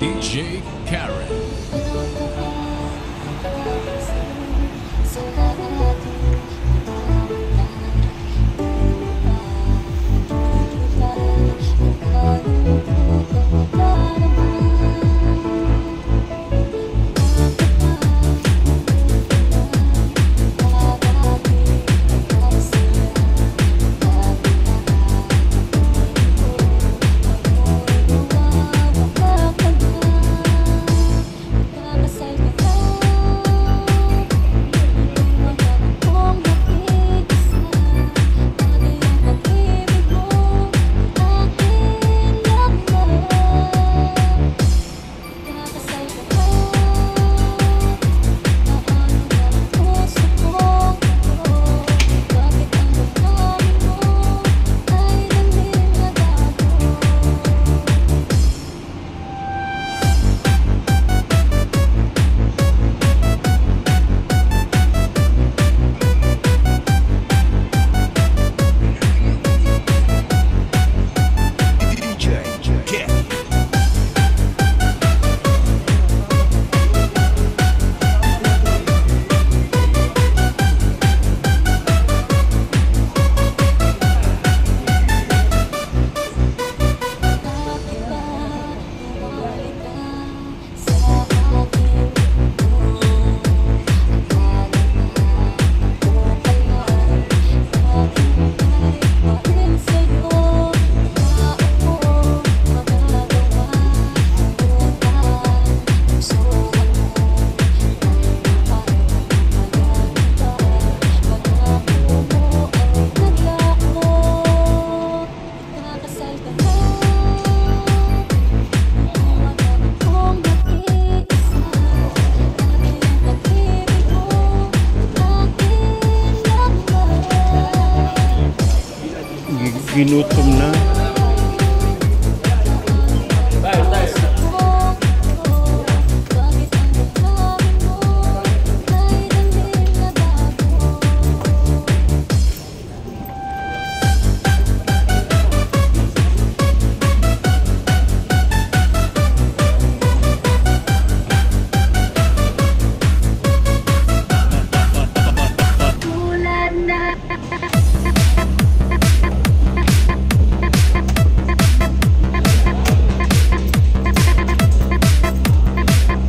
DJ Karen. Ginutom na.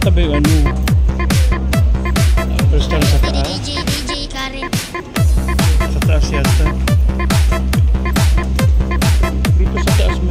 Sabi ano? First time sa taas. DJ Karen. Sa taas yata. Dito sa taas mo.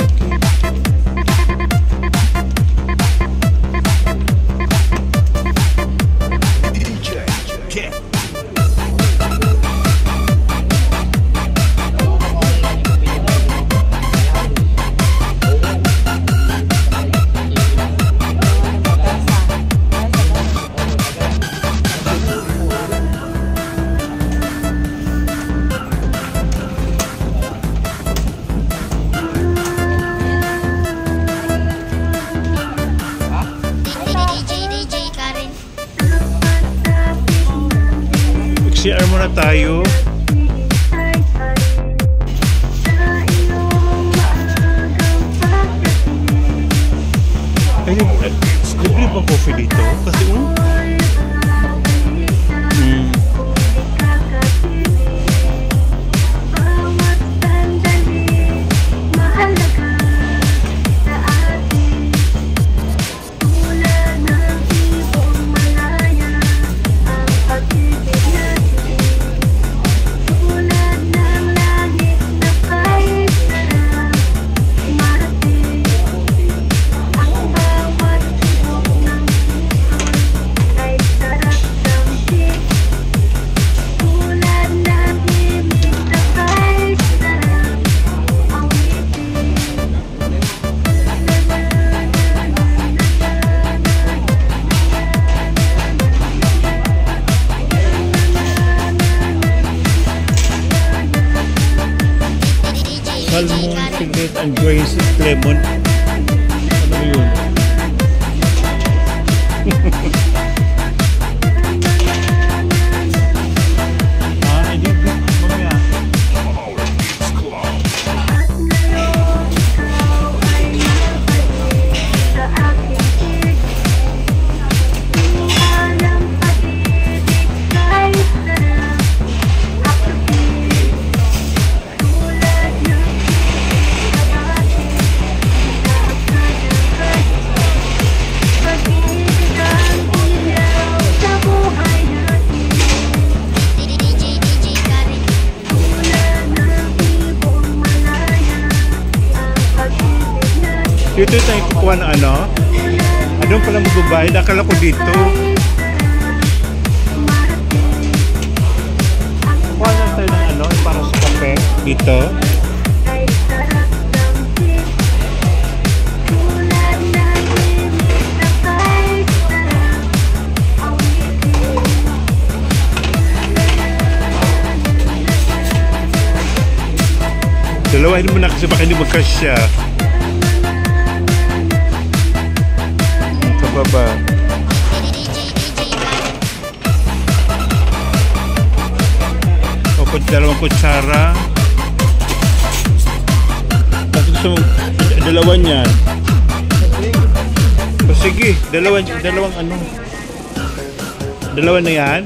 CR muna tayo. Ay, libre ba coffee dito? Kasi salmon, signet, and grains lemon. Ano yun? Dito tayo kukuha ng ano? Doon pala magbabayad. Akala ko dito. Kuha lang tayo ng ano? Para sa kape. Dito. Dalawahin mo na kasi baka hindi magkasya. Kababa. O dalawang kutsara. Bakit gusto mo dalawa niyan? O sige, dalawang ano. Dalawa na yan?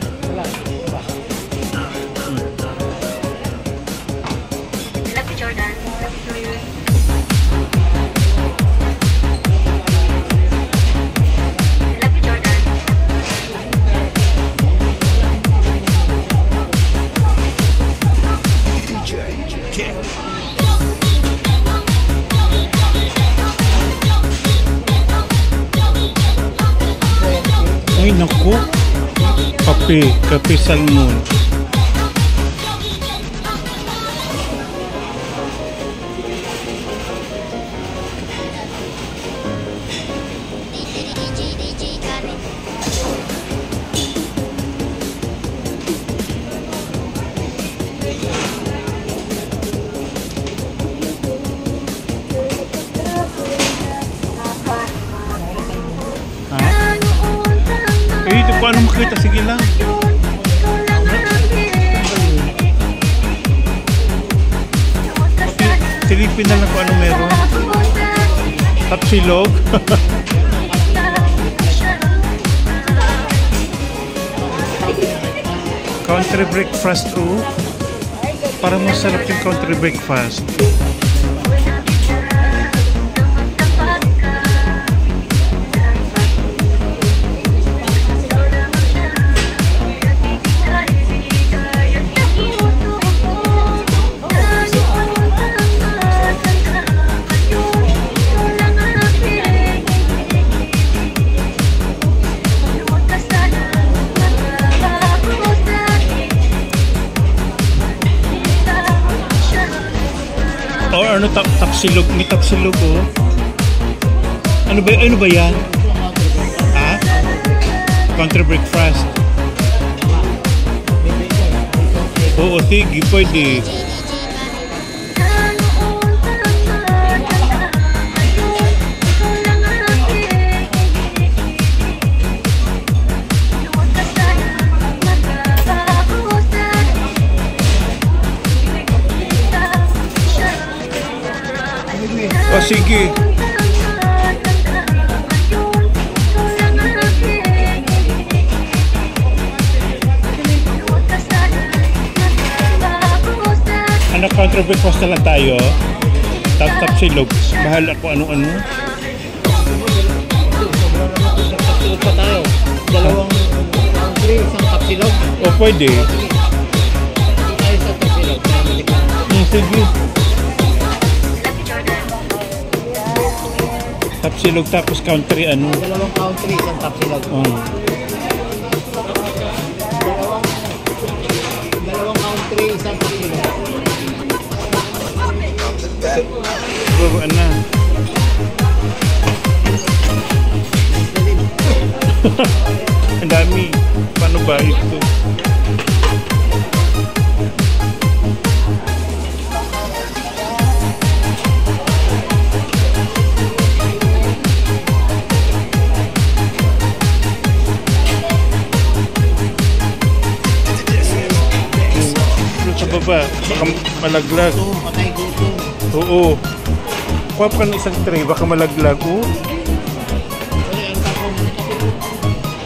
Ay naku, kape salmon. Paano makita? Sige lang. Silipin na lang kung ano meron. Tapsilog. Country breakfast o. Parang masarap yung country breakfast. Or ano, tapsilog, may tapsilog oh. Ano ba yan? Ha? Country breakfast. Oo, sige, pwede. O sige. Ano, country breakfast na lang tayo. Tapsilog. Bahala ko ano-ano. Tapsilog pa tayo. Dalawang country, isang tapsilog. O pwede. Tayo sa tapsilog. Sige. Tapsilog tapos country ano. Dalawang country, isang tapsilog. Dalawang country, isang tapsilog. Buruan na. Ang dami. Paano ba ito? Baba, baka malaglag. Patay dito. Oo. Kuha pa ng isang tray, baka malaglag. Oo.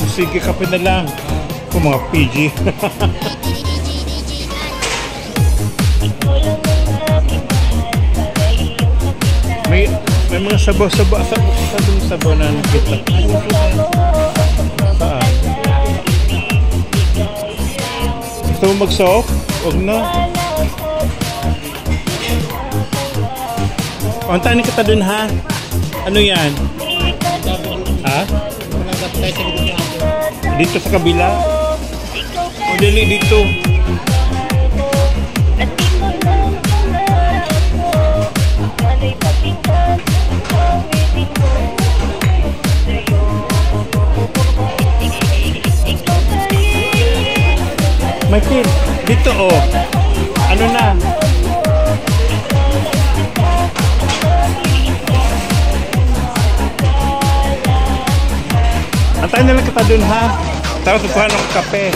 Sige, kape na lang. Kung mga PG. may mga sabaw-sabaw na nakita. Saan? Gusto mo mag-soak? Huwag na. Antayin kita dun ha. Ano yan? Ha? Malagap tayo sa likod natin. Dito sa kabila? O dali dito. Michael, dito oh. Ano na? Antayin na lang kita dun ha. Tapos kukuha ng kape.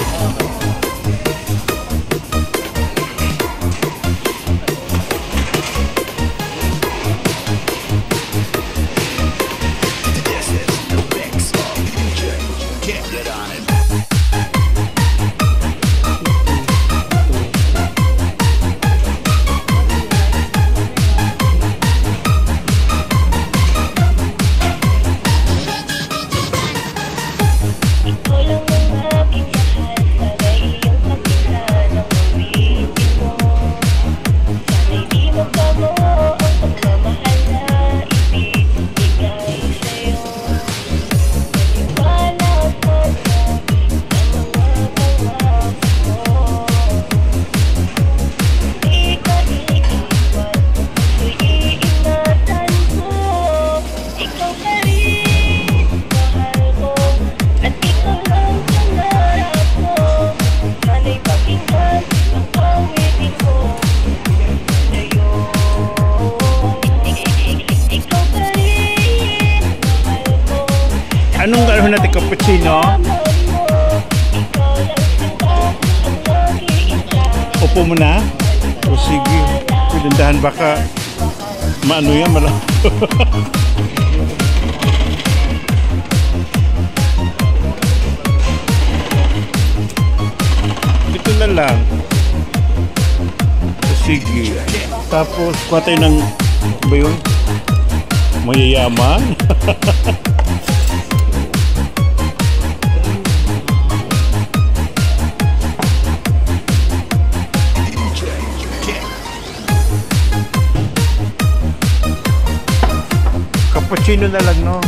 Anong gano'n natin cappuccino? Upo mo na? O sige, pinundahan baka maano yan, Dito na lang. O sige. Tapos, kuha tayo ng, ba yun? Mayayaman? Cappuccino na lang, no?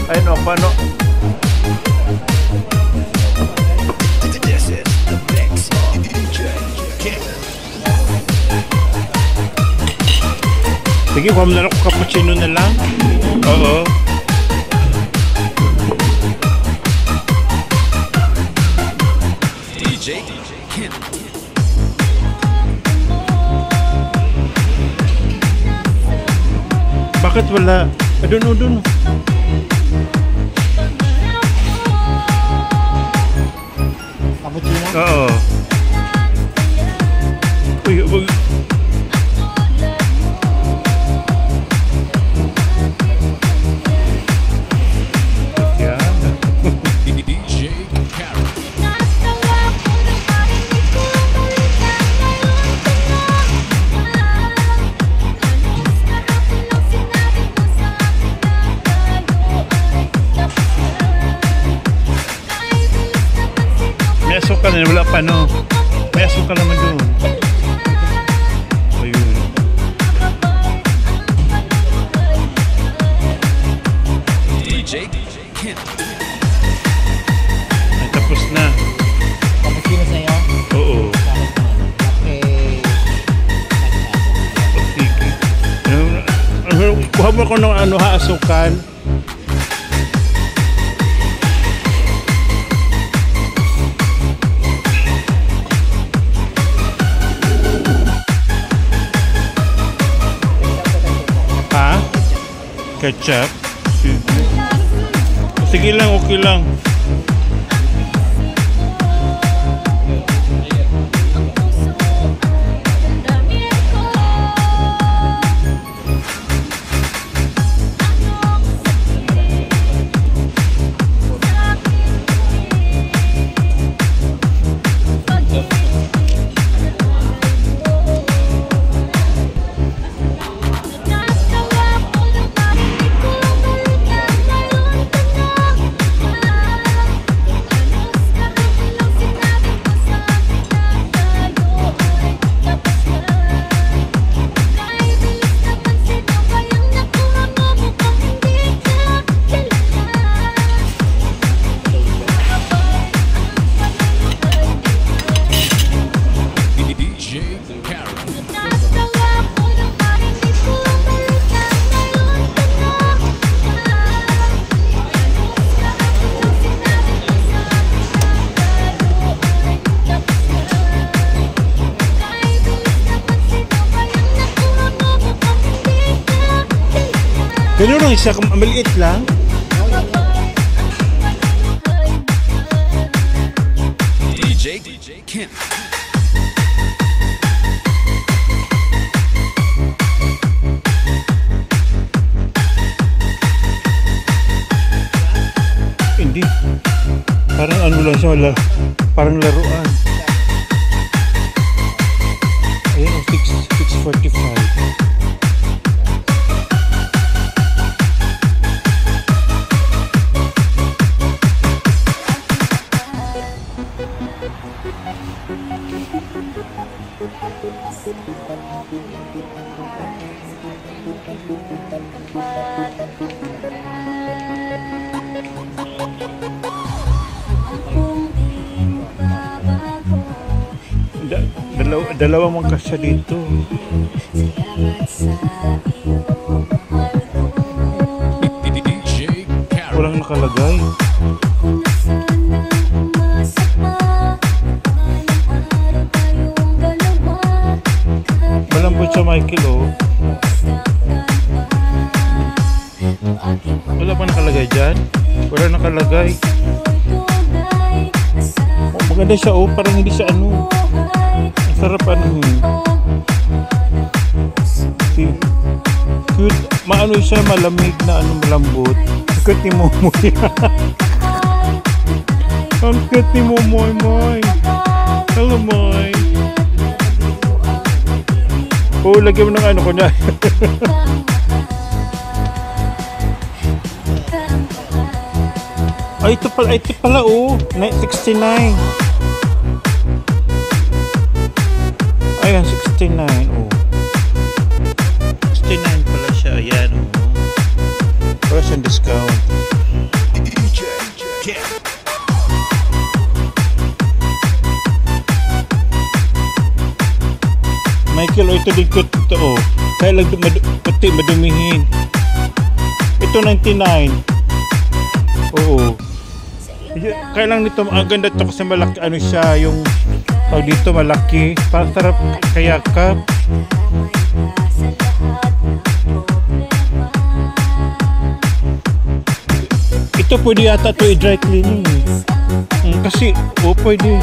Ayun o, paano? Sige, huwag na lang cappuccino na lang. Oo. DJ Kent. Bakit wala? Doon. Cappuccino? Oo. Uy. Yan. DJ Karen. May asukal na, wala pa no. May asukal naman doon. Ayun. DJ Kent. Ay, tapos na. Cappuccino sa'yo? Oo. Okay. Sige. Kuha mo ko ng ano ha, asukal. Ha? Ketchup? Sige. Sige lang, okay lang. lang siya, maliit lang. DJ Kent. Hindi. Parang ano lang siya, parang laruan. Ayun, 6:45. Dalawang magkasya dito. DJ Karen. Walang nakalagay. Malambot siya, Michael, oh. Wala pa nakalagay dyan? Wala nakalagay. Oh, maganda siya, oh. Parang hindi siya ano. Ang sarap ano. Cute. Maano siya, malamig na ano, malambot. Ang cute ni Momoy. Ang cute ni Momoy, Moy. Hello, Moy. Oh, lagyan mo ng ano ko na. Ay, ito pala, oh. 69. Ayan, 69, oh. 69 pala siya, ayan, oh. Wala siyang discount. DJ Kent. Michael, oh, ito din cute ito, oh. Kaya lang pati madumihin. Ito 99. Oo. Kaya lang nito, ang ganda ito kasi malaki, ano siya, yung tawag dito malaki. Para sarap kayakap. Ito pwede yata ito i-dry cleaning. Kasi, oh, pwede.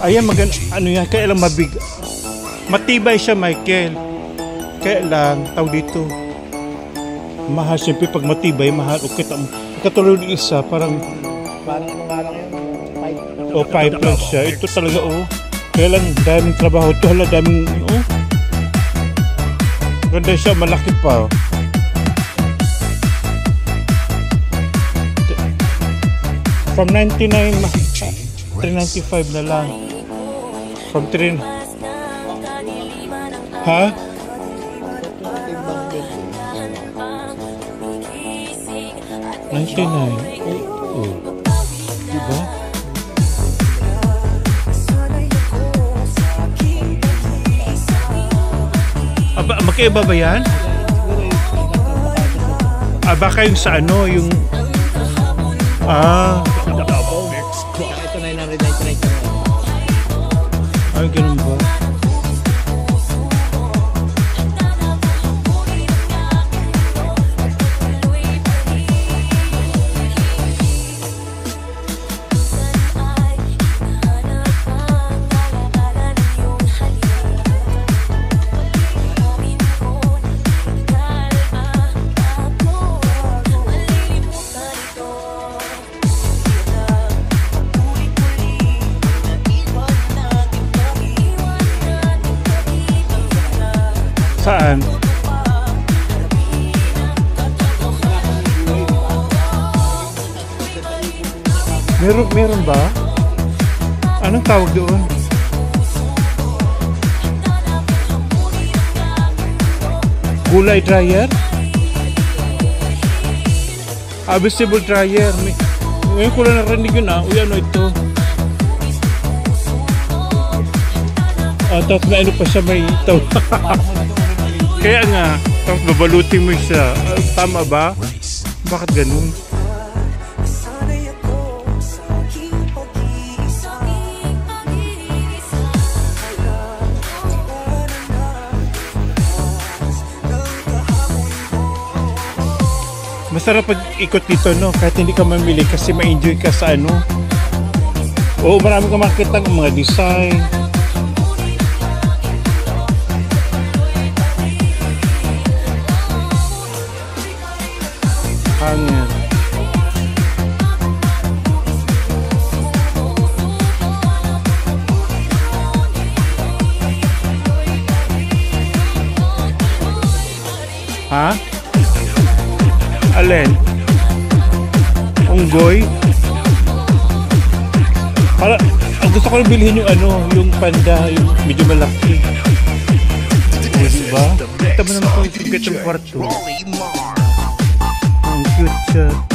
Ayan, ano yan, kaya lang matibay siya, Michael. Kaya lang, tawag dito, mahal. Siyempre, pag matibay, mahal. O kita mo, katulad ng isa, parang Parang ano nga lang yun, 5. o 5 lang siya. Ito talaga, oh. Kaya lang, daming trabaho. Ito, hala, daming, oh. Ganda siya, malaki pa. From 99, 395 na lang. From 3. Ha? $99. Oh. Diba? Magkaiba ba yan? Baka yung sa ano, yung... Ito 999. ba? Saan? Meron ba? Anong tawag doon? Gulay dryer? Vegetable dryer. Ngayon ko lang narinig yun Uy, ano ito? Tapos may ano pa siya, may ito. Kaya nga, tapos babalutin mo siya. Tama ba? Bakit ganun? Masarap pag ikot dito, no? Kahit hindi ka mamili kasi ma-enjoy ka sa ano. Oo, marami kang makikita ng mga design. Hangin. Ha? Alin? Unggoy? Para, ang gusto ko bilhin yung ano, yung panda, yung medyo malaki. O, diba? Kita mo naman kung yung kwarto. Ang cute siya.